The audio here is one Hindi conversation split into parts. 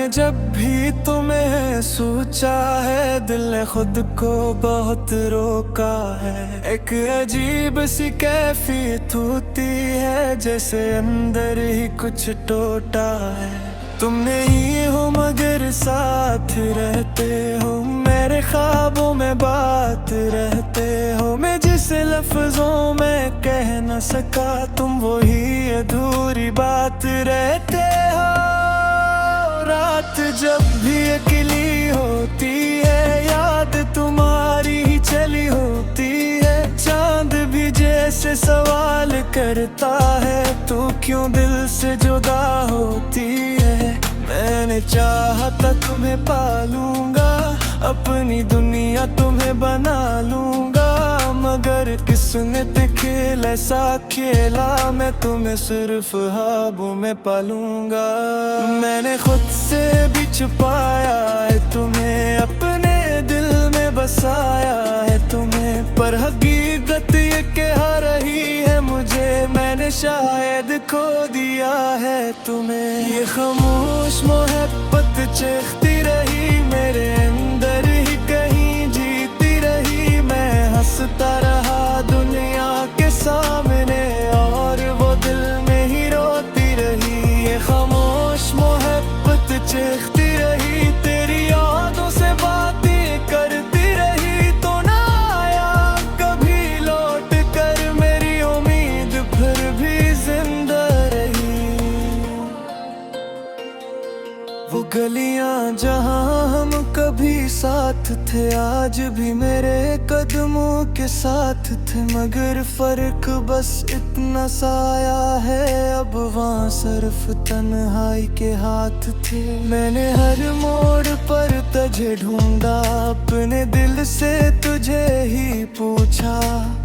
मैंने जब भी तुम्हें सोचा है, दिल ने खुद को बहुत रोका है। एक अजीब सी कैफियत होती है, जैसे अंदर ही कुछ टूटा है। तुम नहीं हो मगर साथ रहते हो, मेरे ख्वाबों में बात रहते हो। मैं जिस लफ्जों में कह न सका, तुम वही अधूरी बात रहते हो। रात जब भी अकेली होती है, याद तुम्हारी ही चली होती है। चांद भी जैसे सवाल करता है, तू क्यों दिल से जुदा होती है। मैंने चाहा था तुम्हें पालूंगा, अपनी दुनिया तुम्हें बना लूंगा, मगर किसने खेल ऐसा खेला, मैं तुम्हें सिर्फ ख्वाबों में पालूंगा। मैंने खुद से भी छुपाया है तुम्हें, अपने दिल में बसाया है तुम्हें, पर हकीकत ये कह रही है मुझे, मैंने शायद खो दिया है तुम्हें। ये खामोश मोहब्बत चीखती रही मेरे अंदर ही कहीं जीती रही। मैं हंसता रहा दुनिया के सामने, और वो दिल में ही रोती रही। ये खामोश मोहब्बत चीखती रही, तेरी यादों से बातें करती रही। तो ना आया कभी लौट कर, मेरी उम्मीद फिर भी जिंदा रही। वो गलियां जहां हम कभी साथ थे, आज भी मेरे कदमों के साथ थे, मगर फर्क बस इतना सा आया है, अब वहाँ सिर्फ तन्हाई के हाथ थे। मैंने हर मोड़ पर तुझे ढूंढा, अपने दिल से तुझे ही पूछा,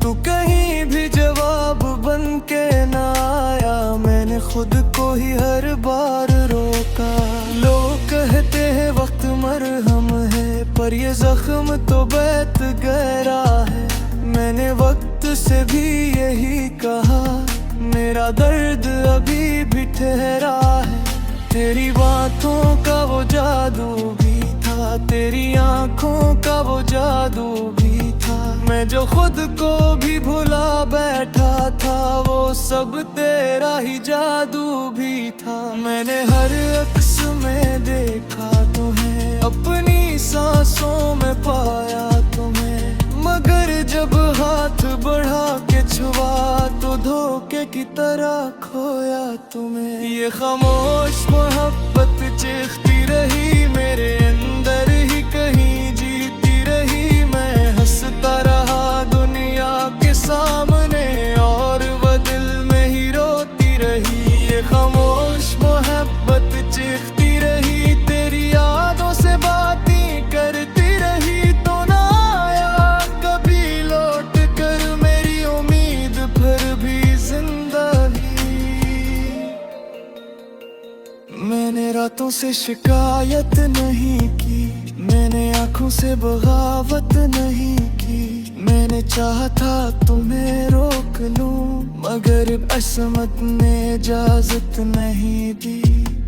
तू कहीं भी जवाब बन के ना आया। मैंने खुद को ही हर बार रोका। लोग कहते हैं वक्त मरहम है, पर ये जख्म तो बैत गहरा है। मैंने वक्त से भी यही कहा, मेरा दर्द अभी भी ठहरा है। तेरी बातों का वो जादू भी था, तेरी आंखों का वो जादू भी था। मैं जो खुद को भी भुला बैठा था, वो सब तेरा ही जादू भी था। मैंने हर अक्स में देखा तुम्हें, अपनी सांसों में पाया तुम्हें, मगर जब हाथ बढ़ा के छुआ, तो धोखे की तरह खोया तुम्हें। ये खामोश मोहब्बत चीखती रही मेरे अंदर ही कहीं जीती रही। मैं हंसता रहा दुनिया के सामने, और वह दिल में ही रोती रही। ये खामोश मोहब्बत चीखती रही, तेरी यादों से बातें करती रही। तो ना आया कभी लौट कर, मेरी उम्मीद फिर भी जिंदा ही। मैंने रातों से शिकायत नहीं की, मैंने आंखों से बगावत नहीं की। मैंने चाहा था तुम्हें रोक लूं, मगर असमत ने इजाजत नहीं दी।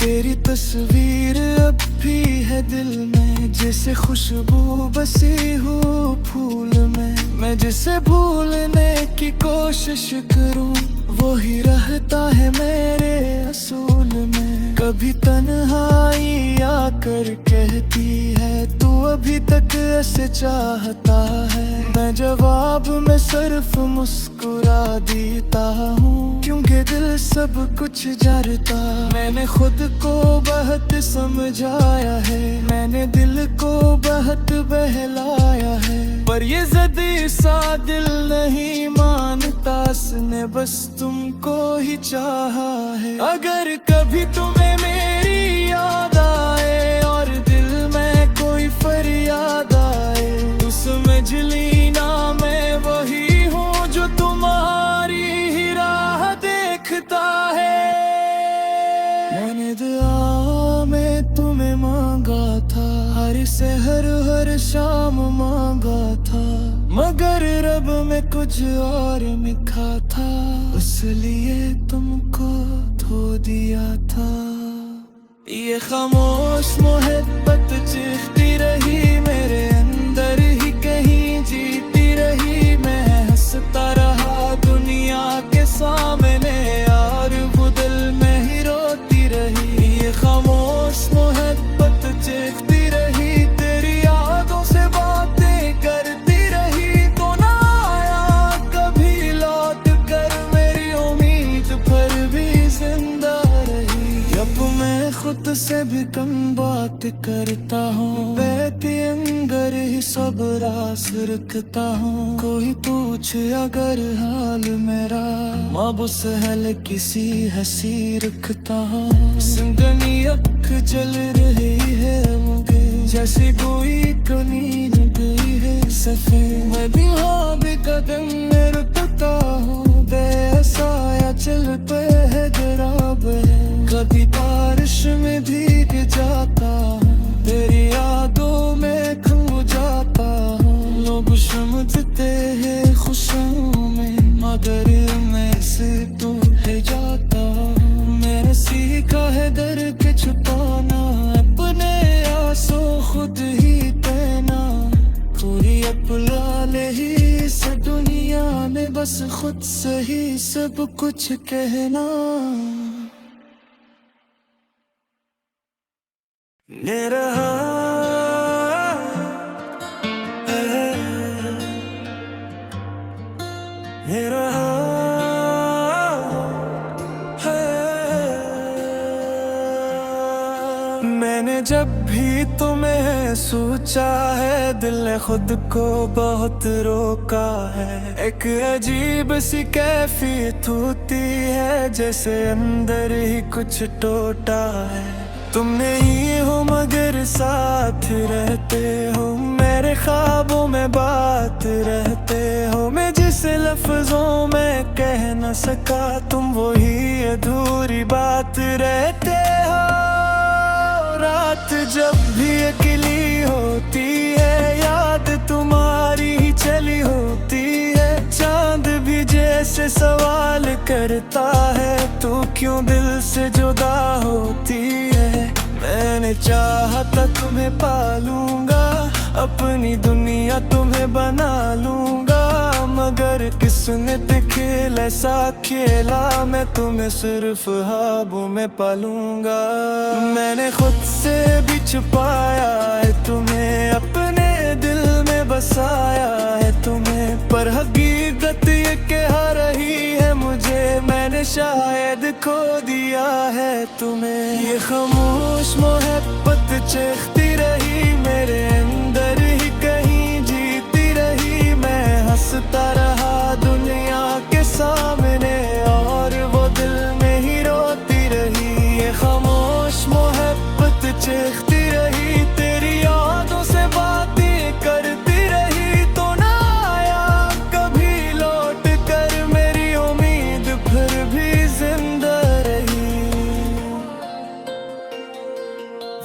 तेरी तस्वीर अब भी है दिल में, जैसे खुशबू बसी हो फूल में। मैं जिसे भूलने की कोशिश करूं, वो ही रहता है मेरे असूल में। कभी तन्हाई आकर कहती है, तू अभी तक ऐसे चाहता है। मैं जवाब में सिर्फ मुस्कुरा देता हूँ, क्योंकि दिल सब कुछ जानता। मैंने खुद को बहुत समझाया है, मैंने दिल को बहुत बहलाया है, पर ये ज़िद्दी सा दिल नहीं मानता। उसने बस तुमको ही चाहा है। अगर कभी तुम्हें मेरी याद आए, और दिल में कोई फरियाद आए, तो समझ लेना मैं वही हूँ जो तुम्हारी ही राह देखता है। मैंने दुआ में तुम्हें मांगा था, हर सहर हर शाम मांगा था, मगर रब में कुछ और लिखा था, इसलिए तुमको धो दिया था। ये खामोश मोहब्बत चीखती रही मेरे अंदर ही कहीं जीती रही। मैं हंसता रहा दुनिया के सामने और वो दिल में ही रोती रही। ये खामोश मोहब्बत चीखती रही, तेरी यादों से बातें करती रही। तो ना आया कभी लौट कर, मेरी उम्मीद पर भी जिंदा रही। अब मैं खुद से भी कम बात करता हूँ, बैठे अंदर ही सब रास रखता हूँ। कोई पूछे अगर हाल मेरा, माबूस हल किसी हंसी रखता हूँ। जिंदगी अख जल रही है मुझे, जैसे कोई नींद गई है सफेद। मैं भी हाँ भी कदम में रुकता हूँ, बेसाया चल पे है जराबे। कभी बारिश में भीग जाता हूँ, तेरी यादों में खो जाता हूँ। लोग समझते हैं खुशियों में, मगर मैं से दूर है जाता हूँ। मैंने सीखा है डर के छुपाना, अपने आंसू खुद ही देना। पूरी अपना ले ही इस दुनिया में, बस खुद से ही सब कुछ कहना। मेरा मेरा मैंने जब भी तुम्हें सोचा है, दिल ने खुद को बहुत रोका है। एक अजीब सी कैफियत होती है, जैसे अंदर ही कुछ टूटा है। तुम नहीं हो मगर साथ रहते हो, मेरे ख्वाबों में बात रहते हो। मैं जिस लफ्जों में कह न सका, तुम वही अधूरी बात रहते हो। रात जब भी अकेली होती है, याद तुम्हारी ही चली होती है। चांद भी जैसे सवाल करता है, तू क्यों दिल से जुदा होती है। मैंने चाहा था तुम्हें पालूंगा, अपनी दुनिया तुम्हें बना लूंगा। मगर किसने खेल ऐसा खेला, मैं तुम्हें सिर्फ ख्वाबों में पालूंगा। मैंने खुद से भी छुपाया है तुम्हें, अपने दिल में बसाया है तुम्हें। पर हकीकत ये कह रही है मुझे, मैंने शायद खो दिया है तुम्हें। ये खामोश मोहब्बत चीखती रही, मेरे अंदर ही कहीं जीती रही। मैं हंसता रहा दुनिया के सामने, और वो दिल में ही रोती रही। ये खामोश मोहब्बत चीखती रही, तेरी यादों से बातें करती रही। तो ना आया कभी लौट कर, मेरी उम्मीद फिर भी जिंदा रही।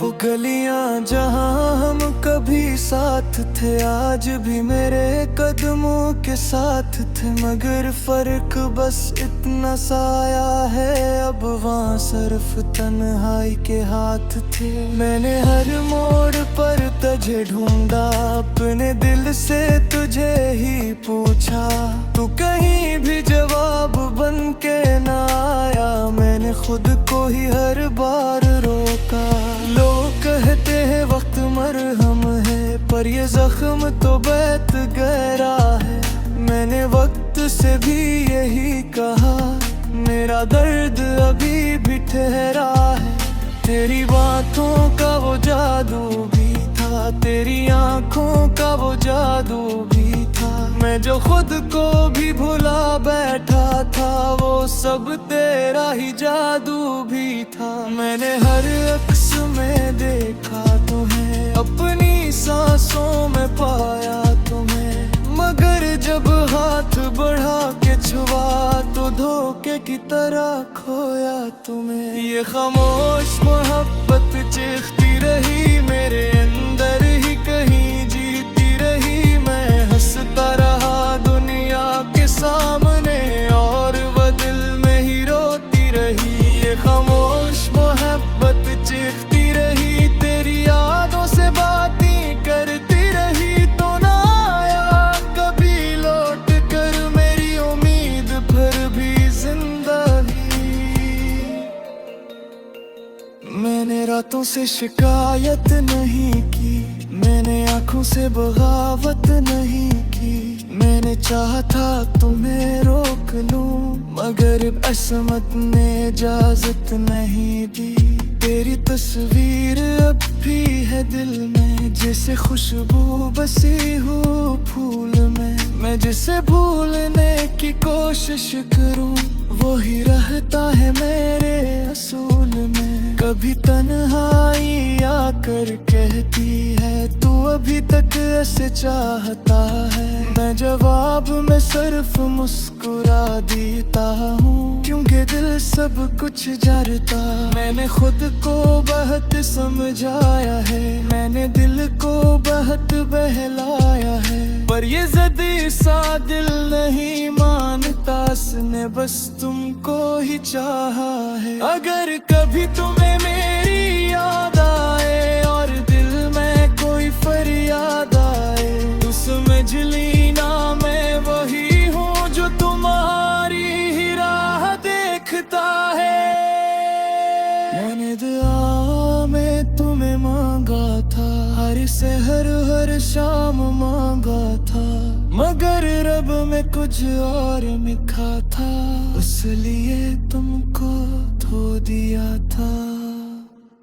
वो गलियां जहां हम कभी साथ थे, आज भी मेरे कदमों के साथ थे। मगर फर्क बस इतना सा आया है, अब वहाँ सिर्फ तन्हाई के हाथ थे। मैंने हर मोड़ पर तुझे ढूंढा, अपने दिल से तुझे ही पूछा। तू कहीं भी जवाब बन के ना आया, मैंने खुद को ही हर बार रोका। लोग कहते हैं वक्त मरहम है, पर ये जख्म तो बहुत गहरा है। मैंने वक्त से भी यही कहा, मेरा दर्द अभी भी ठहरा है। तेरी बातों का वो जादू भी था, तेरी आंखों का वो जादू भी था। मैं जो खुद को भी भुला बैठा था, वो सब तेरा ही जादू भी था। मैंने हर अक्स में देखा तुम्हें, अपनी सांसों में पाया तुम्हें। मगर जब हाथ बढ़ा के छुआ, तो धोखे की तरह खोया तुम्हें। ये खामोश मोहब्बत चीखती रही, मेरे अंदर ही कहीं जीती रही। मैं हंसता रहा दुनिया के सामने, और वह दिल में ही रोती रही। ये खामोश मोहब्बत चीखती शिकायत नहीं की, मैंने आंखों से बगावत नहीं की। मैंने चाहा था तुम्हें रोक लूं, मगर असमत ने इजाजत नहीं दी। तेरी तस्वीर अब भी है दिल में, जैसे खुशबू बसी हो फूल में। मैं जिसे भूलने की कोशिश करूं, वही रहता है मेरे असूल में। कभी तन्हाई आकर कहती है, तू अभी तक ऐसे चाहता है। मैं जवाब में सिर्फ मुस्कुरा देता हूँ, क्योंकि दिल सब कुछ जानता। मैंने खुद को बहुत समझाया है, मैंने दिल को बहुत बहलाया है, पर ये ज़िद्दी सा दिल नहीं मानता। उसने बस तुमको ही चाहा है। अगर कभी तुम्हें मेरी याद आए और दिल में कोई फरियाद आए, तो समझ लेना मैं वही हूँ जो तुम्हारी ही राह देखता है। मैंने दुआ में तुम्हें मांगा था, हर सहर हर शाम मांगा था, मगर रब में कुछ और लिखा था, इसलिए तुमको धो दिया था।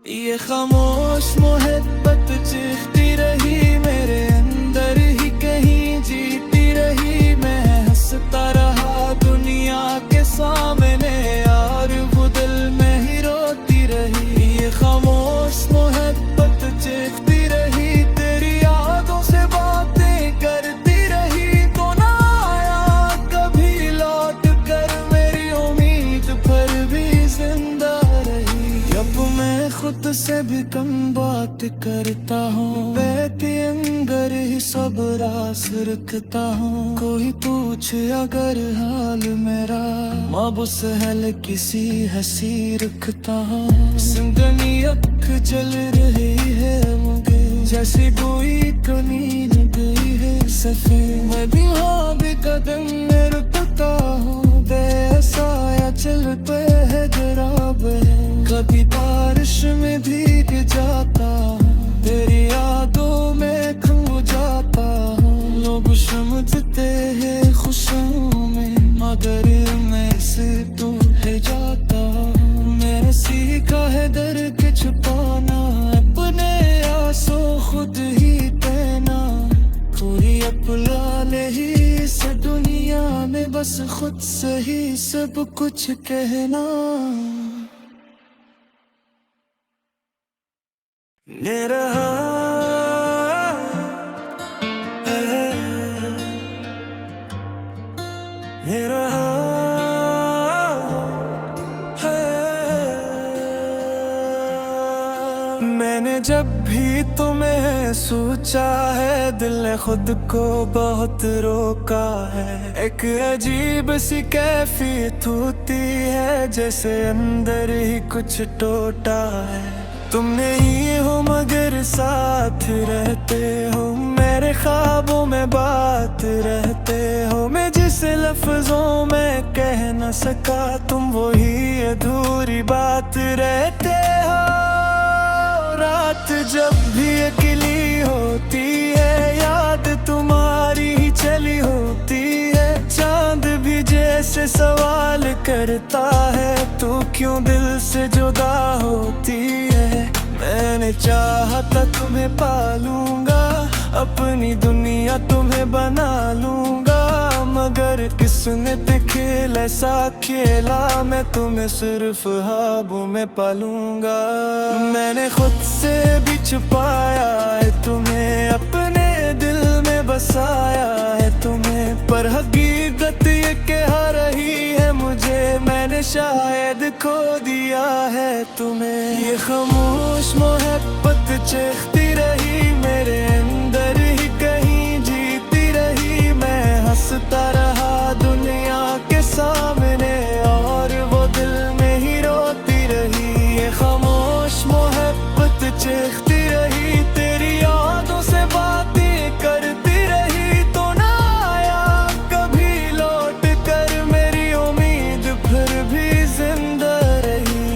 ये खामोश मोहब्बत चीखती रही मेरे अंदर ही कहीं जीती रही। मैं हंसता रहा दुनिया के सामने, और वो दिल में ही रोती रही। ये खामोश मोहब्बत चीखती रही, तेरी यादों से बातें करती रही। तो ना आया कभी लौट कर, मेरी उम्मीद पर भी जिंदा रही। जब मैं खुद से भी कम बात करता हूँ, बैठे अंदर ही सब रास रखता हूँ। कोई पूछे अगर हाल मेरा, माबूस हल किसी हंसी रखता हूँ। जिंदगी अख जल रही है मुझे, जैसे कोई तो नींद गई है सफेद। मैं भी हाँ भी कदम में रुकता हूँ, ऐसा या चल पे है जराब है। कभी बारिश में भीग जाता हूँ, तेरी यादों में खो जाता हूँ। लोग समझते हैं खुशियों में, मगर मैं से दूर है जाता हूँ। मैंने सीखा है दर्द छुपाना, अपने आंसू खुद ही देना। पूरी अपना ही इस दुनिया में, बस खुद से ही सब कुछ कहना। ये रहा ये रहा मैंने जब भी तुम्हें सोचा है, दिल ने खुद को बहुत रोका है। एक अजीब सी कैफियत होती है, जैसे अंदर ही कुछ टूटा है। तुम नहीं हो मगर साथ रहते हो, मेरे ख्वाबों में बात रहते हो। मैं जिस लफ्जों में कह न सका, तुम वही अधूरी बात रहते हो। रात जब भी अकेली होती है, याद तुम्हारी ही चली होती है। चांद भी जैसे सवाल करता है, तू क्यों दिल से जुदा होती है। मैंने चाहा था तुम्हें पालूंगा, अपनी दुनिया तुम्हें बना लूंगा, मगर किसने ते खेल ऐसा खेला, मैं तुम्हें सिर्फ ख्वाबों में पालूंगा। मैंने खुद से भी छुपाया है तुम्हें, अपने दिल में बसाया है तुम्हें, पर हकीकत ये कह रही है मुझे, मैंने शायद खो दिया है तुम्हें। ये खामोश मोहब्बत चीखती रही मेरे अंदर ही कहीं जीती रही। मैं हंसता रहा दुनिया के सामने, और वो दिल में ही रोती रही। ये खामोश मोहब्बत चीखती रही, तेरी यादों से बातें करती रही। तो ना आया कभी लौट कर, मेरी उम्मीद फिर भी जिंदा रही।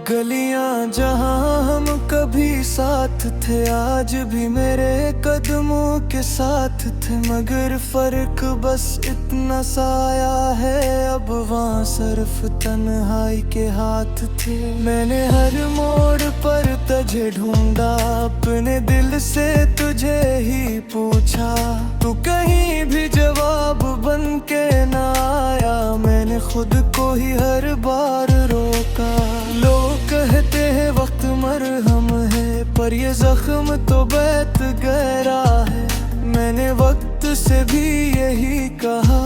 गलियां जहां हम कभी साथ थे, आज भी मेरे कदमों के साथ थे, मगर फर्क बस इतना सा आया है, अब वहाँ सिर्फ तन्हाई के हाथ थे। मैंने हर मोड़ पर तुझे ढूंढा, अपने दिल से तुझे ही पूछा, तू कहीं भी जवाब बन के ना आया, मैंने खुद को ही हर बार रोका। लोग कहते हैं वक्त मरहम है, पर ये जख्म तो बहुत गहरा है, मैंने वक्त से भी यही कहा,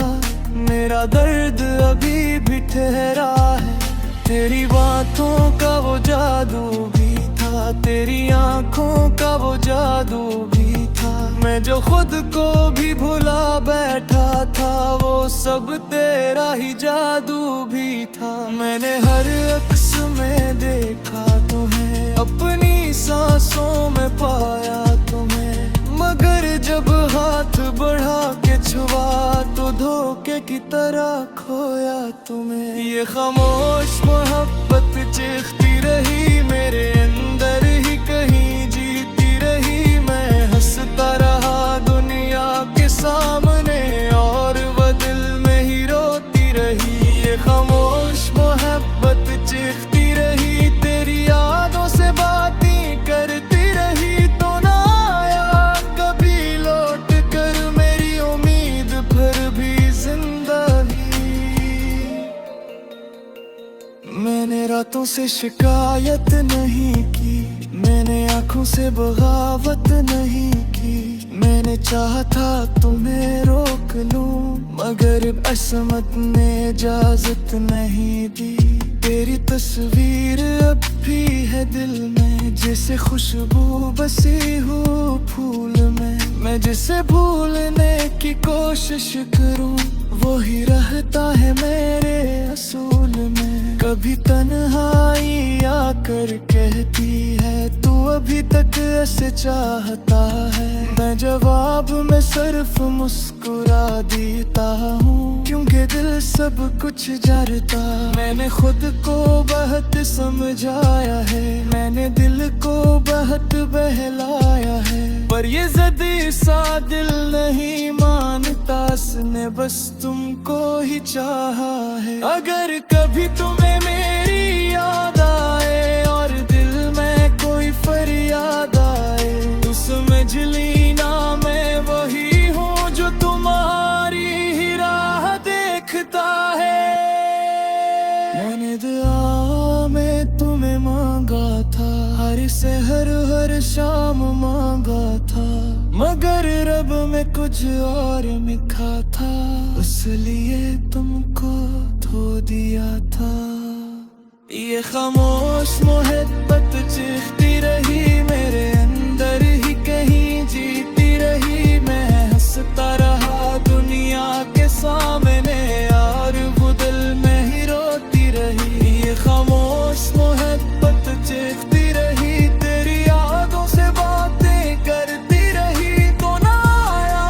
मेरा दर्द अभी भी ठहरा है। तेरी बातों का वो जादू भी था, तेरी आंखों का वो जादू भी था, मैं जो खुद को भी भुला बैठा था, वो सब तेरा ही जादू भी था। मैंने हर अक्स में देखा तुम्हें, अपनी सांसों में पाया तुम्हें, मगर जब हाथ बढ़ा के छुआ तो धोखे की तरह खोया तुम्हें। ये खामोश मोहब्बत चीखती रही मेरे अंदर ही कहीं जीती रही, मैं हंसता रहा दुनिया के सामने और वो दिल में ही रोती रही। ये खामोश मोहब्बत चीखती रही, तेरी यादों से बातें करती रही, तो ना आया कभी लौट कर मेरी उम्मीद फिर भी जिंदा ही। मैंने रातों से शिकायत नहीं की, मैंने आंखों से बगावत नहीं की, मैंने चाहा था तुम्हें रोक लूं, मगर असमत ने इजाजत नहीं दी। तेरी तस्वीर अब भी है दिल में, जैसे खुशबू बसी हो फूल में, मैं जिसे भूलने की कोशिश करूं वो ही रहता है मेरे असूल में। कभी तन्हाई आकर कहती है तू अभी तक ऐसे चाहता है, मैं जवाब में सिर्फ मुस्कुरा देता हूँ, क्योंकि दिल सब कुछ जानता। मैंने खुद को बहुत समझाया है, मैंने दिल को बहुत बहलाया है, पर ये ज़िद्दी सा दिल नहीं मानता, उसने बस तुमको ही चाहा है। अगर कभी तुम्हें मेरी याद आए और दिल में कोई फरियाद आए, तो समझ लेना मैं वही हूँ जो तुम्हारी ही राह देखता है। मैंने दुआ में तुम्हें मांगा था, हर सहर हर शाम मांगा था, मगर रब में कुछ और लिखा था, इसलिए तुमको धो दिया था। ये खामोश मोहब्बत चीखती रही मेरे अंदर ही कहीं जीती रही, मैं हंसता रहा दुनिया के सामने और वो दिल में ही रोती रही। ये खामोश मोहब्बत चीखती रही, तेरी यादों से बातें करती रही, तो ना आया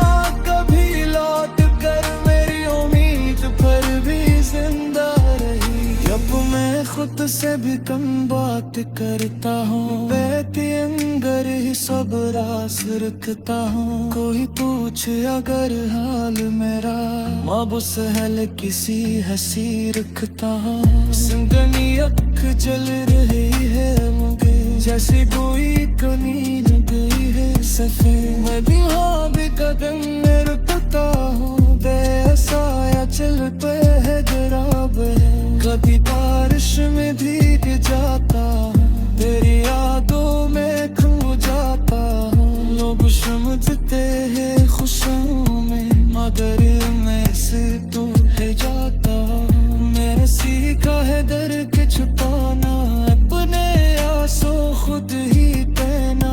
कभी लौट कर मेरी उम्मीद पर भी जिंदा रही। जब मैं खुद से भी कम बात करता हूँ, बैठे अंदर ही सब राज रखता हूँ, कोई पूछे अगर हाल मेरा, माबूस हल किसी हंसी रखता हूँ। जिंदगी अख जल रही है मुझे, जैसे कोई कनी लग गई है सफेद, मैं भी हाँ भी कदम में रुकता हूँ, बेसा या चल पे है जराब है, कभी बारिश में भीग जाता हूँ, तेरी यादों में खो जाता हूँ। लोग समझते हैं खुशियों में, मगर मैं से दूर है जाता हूँ। मैंने सीखा है डर के छुपाना, अपने आंसू खुद ही पहना,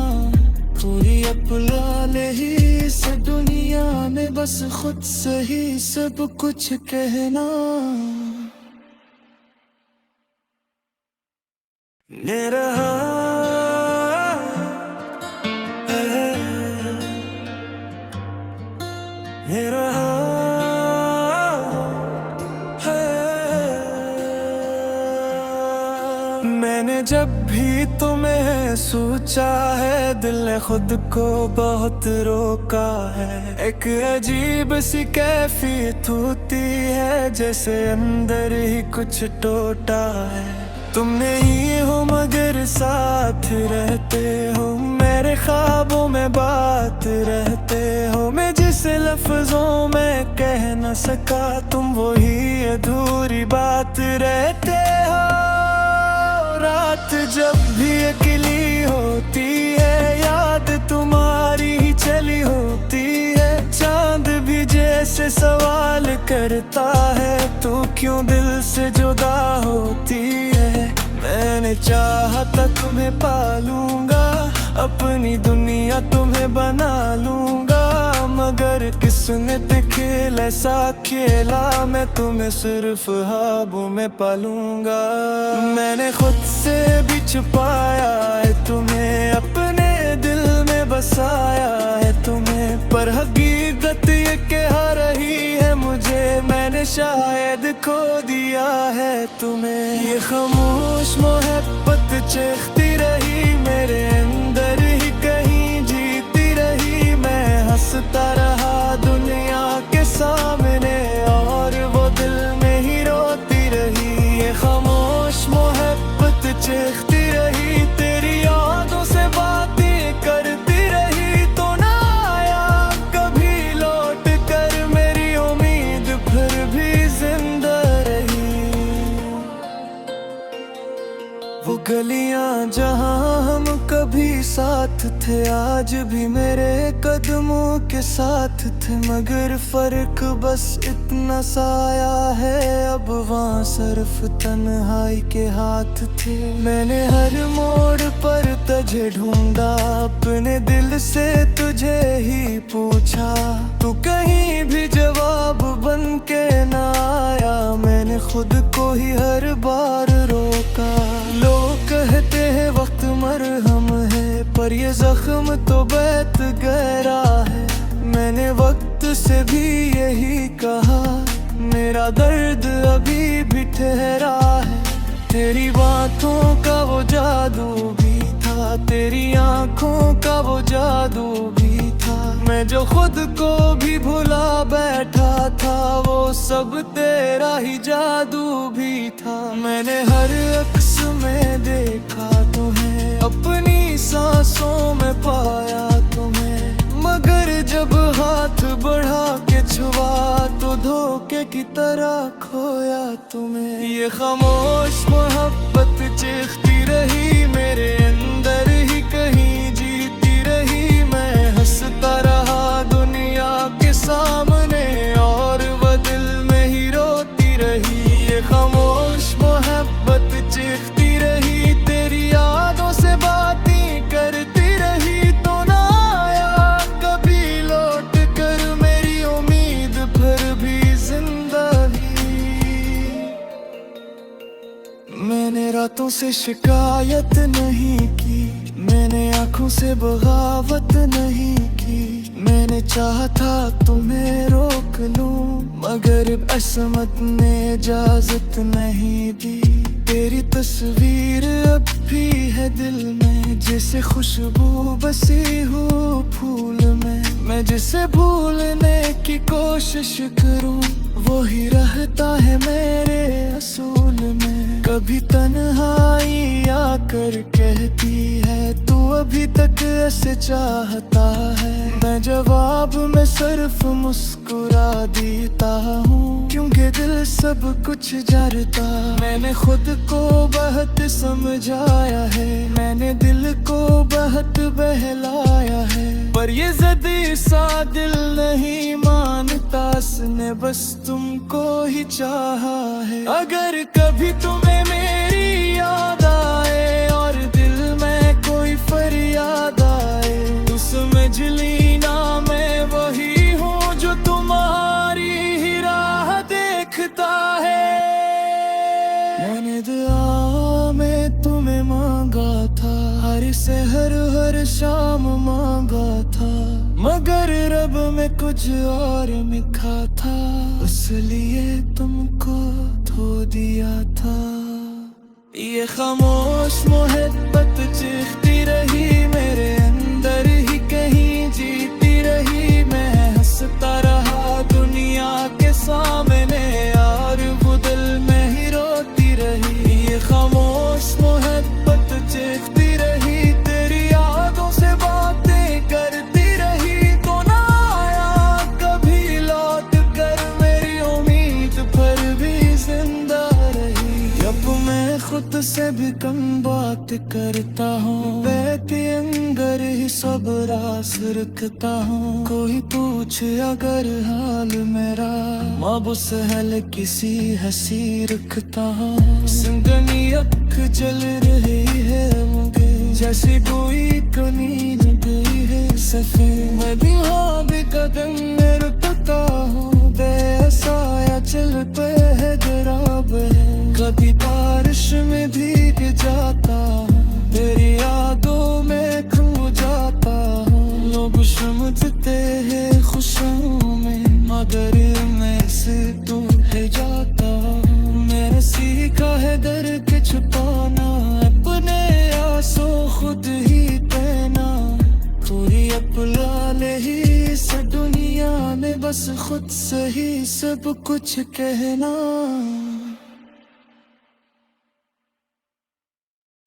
पूरी अपना ले ही इस दुनिया में, बस खुद से ही सब कुछ कहना। मेरा मेरा मैंने कभी तुम्हें सोचा है, दिल ने खुद को बहुत रोका है। एक अजीब सी कैफियत होती है, जैसे अंदर ही कुछ टूटा है। तुम नहीं हो मगर साथ रहते हो, मेरे ख्वाबों में बात रहते हो। मैं जिस लफ्जों में कह न सका, तुम वही अधूरी बात रहते हो। रात जब भी अकेली होती है, याद तुम्हारी ही चली होती है। चांद भी जैसे सवाल करता है, तू क्यों दिल से जुदा होती है। मैंने चाहा था तुम्हें पालूंगा, अपनी दुनिया तुम्हें बना लूंगा, मगर किसने खेल ऐसा खेला, मैं तुम्हें सिर्फ ख्वाबों में पालूंगा। मैंने खुद से भी छुपाया है तुम्हें, अपने दिल में बसाया है तुम्हें, पर हकीकत ये कह रही है मुझे, मैंने शायद खो दिया है तुम्हें। ये खामोश मोहब्बत चखती रही, मेरे अंदर ही कहीं जीती रही। मैं हंसता रहा दुनिया के सामने, और वो दिल में ही रोती रही। ये खामोश मोहब्बत चखती रही, तेरी यादों से बातें करती रही। तो ना आया कभी लौट कर, मेरी उम्मीद फिर भी जिंदा रही। वो गलियां जहां हम कभी साथ थे, आज भी मेरे कदमों के साथ थे, मगर फर्क बस इतना सा आया है, अब वहाँ सिर्फ तन्हाई के हाथ थे। मैंने हर मोड़ पर तुझे ढूंढा, अपने दिल से तुझे ही पूछा, तू कहीं भी जवाब बन के ना आया। मैंने खुद को ही हर बार रोका। लोग कहते हैं वक्त मरहम है, पर ये जख्म तो बहुत गहरा है। मैंने वक्त से भी यही कहा, मेरा दर्द अभी भी ठहरा है। तेरी बातों का वो जादू भी था, तेरी आंखों का वो जादू भी था। मैं जो खुद को भी भुला बैठा था, वो सब तेरा ही जादू भी था। मैंने हर अक्स में देखा तुम्हें, अपनी सांसों में पाया तुम्हें, मगर जब हाथ बढ़ा के छुआ, तो धोखे की तरह खोया तुम्हें। ये खामोश मोहब्बत चीखती रही, मेरे अंदर ही कहीं जीती रही। मैं हंसता रहा दुनिया के सामने, और वह दिल में ही रोती रही। ये खामोश मोहब्बत चीखती रही, तेरी यादों से बातें करती रही। तो ना आया कभी लौट कर, मेरी उम्मीद फिर भी जिंदा ही। मैंने रातों से शिकायत नहीं की, मैंने आंखों से बगावत नहीं की। मैंने चाहा था तुम्हें रोक लूं, मगर असमत ने इजाजत नहीं दी। तेरी तस्वीर अब भी है दिल में, जैसे खुशबू बसी हो फूल में। मैं जिसे भूलने की कोशिश करूं, वो ही रहता है मेरे असूल में। कभी तन्हाई आकर कहती है, तू अभी तक ऐसे चाहता है। मैं जवाब में सिर्फ मुस्कुरा देता हूँ, क्योंकि दिल सब कुछ जानता। मैंने खुद को बहुत समझाया है, मैंने दिल को बहुत बहलाया है, पर ये ज़िद्दी सा दिल नहीं मानता, उसने बस तुमको ही चाहा है। अगर कभी तुम्हें मेरी याद आए, और दिल में कोई फरियाद आए, तो समझ लेना मैं वही हूँ जो तुम्हारी ही राह देखता है। मैंने दुआ में तुम्हें मांगा था, हर सहर हर शाम मांगा था, मगर रब में कुछ और लिखा था, इसलिए तुमको धो दिया था। ये खामोश मोहब्बत चीखती रही मेरे अंदर ही कहीं जीती रही। मैं हंसता रहा दुनिया के सामने और वो दिल में ही रोती रही। ये खामोश मोहब्बत चीखती रही, तेरी यादों से बातें करती रही। तो ना आया कभी लौट कर, मेरी उम्मीद पर भी जिंदा रही। अब मैं खुद से भी कम बात करता हूँ, बैठे अंदर ही सब रास रखता हूँ। कोई पूछे अगर हाल मेरा, माबूस हल किसी हंसी रखता हूँ। जिंदगी अख जल रही है मुझे, जैसी कोई कनी न गई है सफेद। मैं भी हाँ भी कदम में रुकता हूँ, बेसाया चल पे है जराब है। कभी बारिश में भीग जाता हूँ, तेरी यादों में खो जाता हूँ। लोग समझते हैं खुशियों में, मगर मैं से दूर है जाता हूँ। मैंने सीखा है दर्द के छुपाना, अपने आंसू खुद ही बहना। कोई अपना नहीं इस दुनिया में, बस खुद से ही सब कुछ कहना।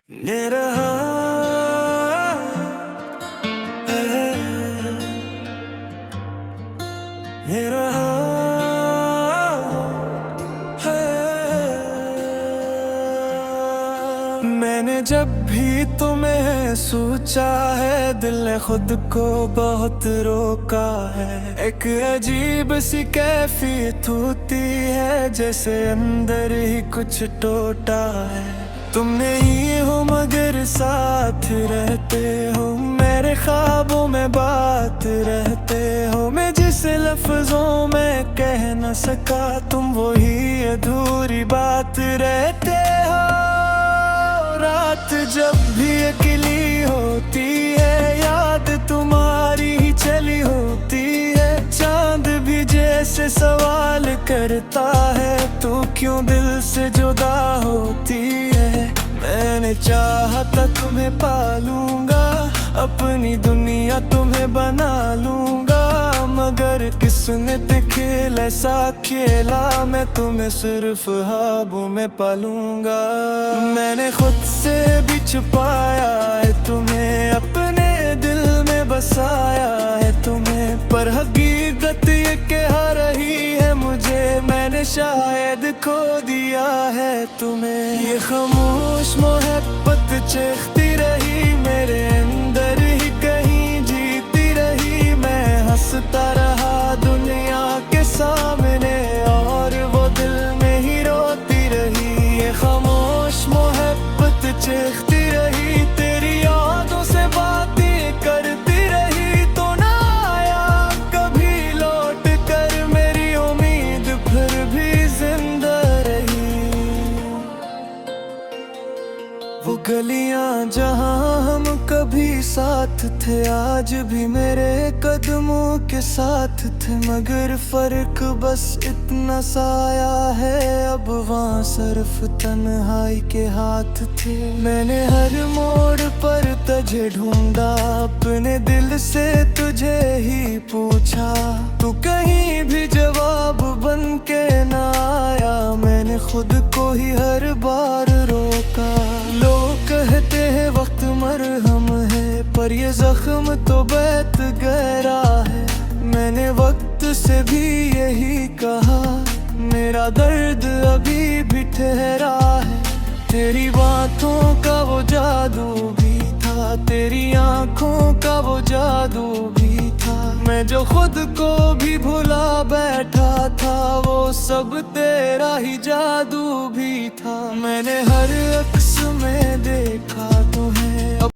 मेरा मेरा मैंने जब भी तुम्हें सोचा है, दिल ने खुद को बहुत रोका है। एक अजीब सी कैफियत होती है, जैसे अंदर ही कुछ टूटा है। तुम नहीं हो मगर साथ रहते हो, मेरे ख्वाबों में बात रहते हो। मैं जिस लफ्जों में कह न सका, तुम वही अधूरी बात रहते हो। रात जब भी अकेली होती है, याद तुम्हारी ही चली होती है। चांद भी जैसे सवाल करता है, तू क्यों दिल से जुदा होती है। मैंने चाहा था तुम्हें पालूंगा, अपनी दुनिया तुम्हें बना लूंगा। मगर किसने खेल ऐसा खेला, मैं तुम्हें सिर्फ ख्वाबों में पालूंगा। मैंने खुद से भी छुपाया है तुम्हें, अपने दिल में बसाया है तुम्हें। पर हकीकत ये कह रही है मुझे, मैंने शायद खो दिया है तुम्हें। ये खामोश मोहब्बत चीखती रही, मेरे अंदर ही कहीं जीती रही। मैं हंसता रहा दुनिया के सामने, और वो दिल में ही रोती रही। ये खामोश मोहब्बत चीखती रही, तेरी यादों से बातें करती रही। तो ना आया कभी लौट कर, मेरी उम्मीद फिर भी जिंदा रही। वो गलियां जहां हम कभी साथ थे, आज भी मेरे कदमों के साथ थे। मगर फर्क बस इतना सा आया है, अब वहाँ सिर्फ तन्हाई के हाथ थे। मैंने हर मोड़ पर तुझे ढूंढा, अपने दिल से तुझे ही पूछा। तू कहीं भी जवाब बन के ना आया, मैंने खुद को ही हर बार रोका। लोग कहते हैं वक्त मरहम है, पर ये जख्म तो बहुत गहरा है। मैंने वक्त से भी यही कहा, मेरा दर्द अभी भी ठहरा है। तेरी बातों का वो जादू भी था, तेरी आंखों का वो जादू भी था। मैं जो खुद को भी भुला बैठा था, वो सब तेरा ही जादू भी था। मैंने हर अक्स में देखा